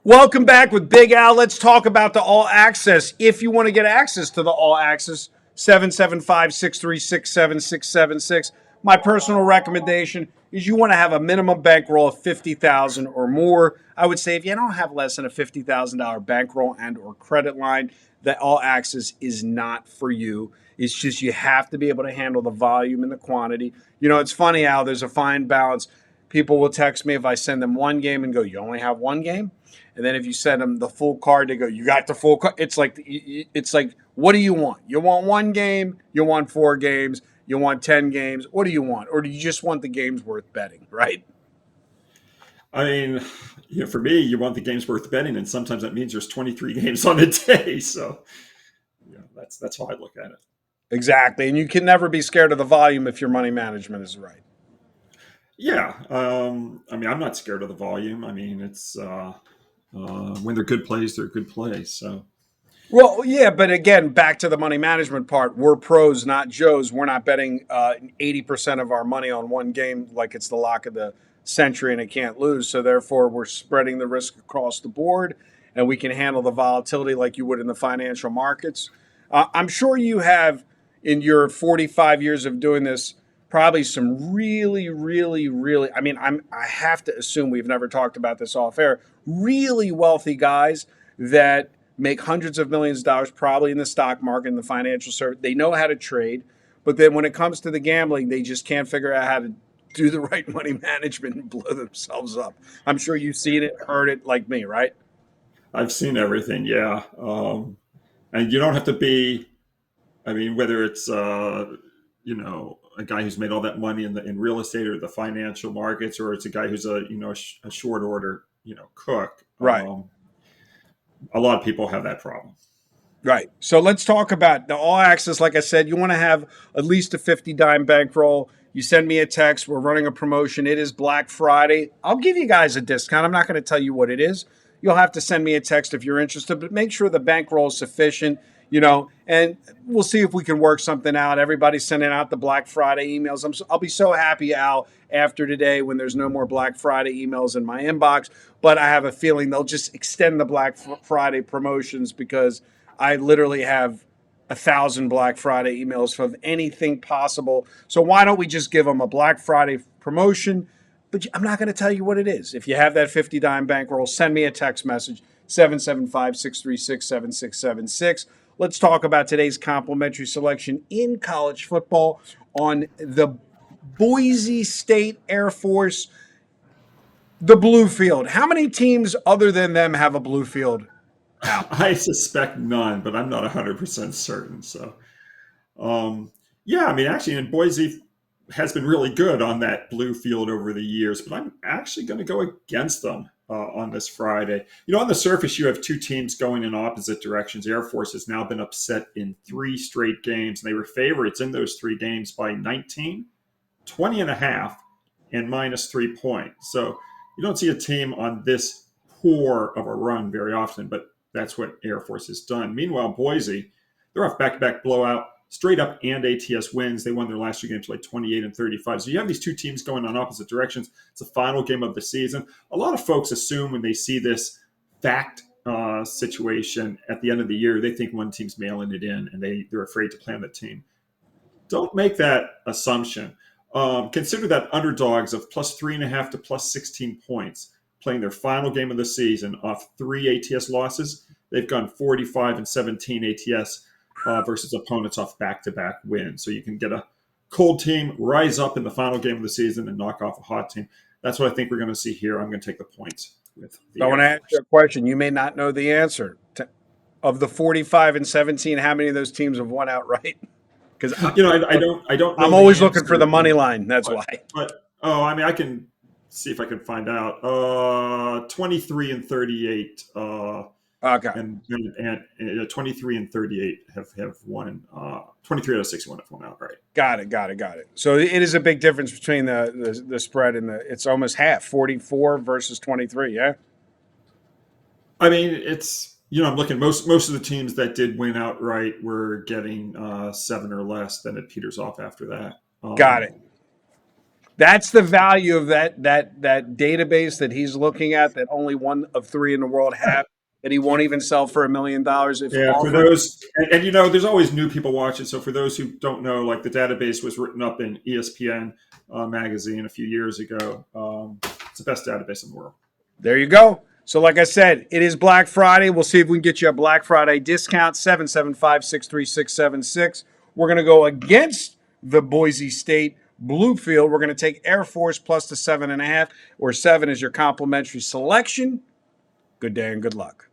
Welcome back with Big Al. Let's talk about the All Access. If you want to get access to the All Access, 775-636-7676. My personal recommendation is you want to have a minimum bankroll of $50,000 or more. I would say if you don't have less than a $50,000 bankroll and or credit line, that All Access is not for you. It's just you have to be able to handle the volume and the quantity. You know, it's funny, Al, there's a fine balance. People will text me if I send them one game and go, "You only have one game?" And then if you send them the full card, they go, "You got the full card." It's like, what do you want? You want one game? You want 4 games? You want 10 games? What do you want? Or do you just want the games worth betting? Right? I mean, for me, you want the games worth betting, and sometimes that means there's 23 games on a day. So, that's how I look at it. Exactly. And you can never be scared of the volume if your money management is right. Yeah, I mean, I'm not scared of the volume. I mean, it's when they're good plays, they're good plays. So, Well, yeah, but again, back to the money management part. We're pros, not Joes. We're not betting 80% of our money on one game like it's the lock of the century and it can't lose. So therefore, we're spreading the risk across the board, and we can handle the volatility like you would in the financial markets. I'm sure you have, in your 45 years of doing this, probably some really, really, really. I mean, I have to assume we've never talked about this off air. Really wealthy guys that make hundreds of millions of dollars probably in the stock market, in the financial service. They know how to trade, but then when it comes to the gambling, they just can't figure out how to do the right money management and blow themselves up. I'm sure you've seen it, heard it like me, right? I've seen everything. Yeah, and you don't have to be. I mean, whether it's a guy who's made all that money in real estate or the financial markets, or it's a guy who's a short order cook. Right. A lot of people have that problem. Right. So let's talk about the all access. Like I said, you want to have at least a 50 dime bankroll. You send me a text. We're running a promotion. It is Black Friday. I'll give you guys a discount. I'm not going to tell you what it is. You'll have to send me a text if you're interested, but make sure the bankroll is sufficient, and we'll see if we can work something out. Everybody's sending out the Black Friday emails. I'll be so happy, Al, after today when there's no more Black Friday emails in my inbox, but I have a feeling they'll just extend the Black Friday promotions because I literally have 1,000 Black Friday emails of anything possible. So why don't we just give them a Black Friday promotion? But I'm not going to tell you what it is. If you have that 50 dime bankroll, send me a text message, 775-636-7676. Let's talk about today's complimentary selection in college football on the Boise State Air Force, the blue field. How many teams other than them have a blue field? I suspect none, but I'm not 100% certain. So, yeah, I mean, actually, and Boise has been really good on that blue field over the years, but I'm actually going to go against them on this Friday. On the surface, you have two teams going in opposite directions. Air Force has now been upset in 3 straight games, and they were favorites in those 3 games by 19, 20 and a half, and -3 points. So you don't see a team on this poor of a run very often, but that's what Air Force has done. Meanwhile, Boise, they're off back-to-back blowout, straight up and ATS wins. They won their last 2 games like 28 and 35. So you have these two teams going on opposite directions. It's the final game of the season. A lot of folks assume when they see this fact situation at the end of the year, they think one team's mailing it in and they're afraid to play on the team. Don't make that assumption. Consider that underdogs of +3.5 to +16 points playing their final game of the season off 3 ATS losses. They've gone 45 and 17 ATS versus opponents off back-to-back wins. So you can get a cold team rise up in the final game of the season and knock off a hot team. That's what I think we're going to see here. I'm going to take the points with the I want to Air ask you Force. a question. You may not know the answer. Of the 45 and 17, how many of those teams have won outright? Because I don't know I'm the always looking for the answer, money line. That's but why. I mean, I can see if I can find out. 23 and 38. Okay. And 23 and 38 have won. 23 out of 61 have won outright. Got it. So it is a big difference between the spread and it's almost half, 44 versus 23, yeah? I mean, I'm looking, most of the teams that did win outright were getting 7 or less. Then it peters off after that. Got it. That's the value of that database that he's looking at, that only one of three in the world have, that he won't even sell for $1 million if Yeah, for offered. those, and there's always new people watching. So for those who don't know, like the database was written up in ESPN magazine a few years ago. It's the best database in the world. There you go. So, like I said, it is Black Friday. We'll see if we can get you a Black Friday discount, 775-63676. We're going to go against the Boise State Bluefield. We're going to take Air Force plus the 7.5, or 7 is your complimentary selection. Good day and good luck.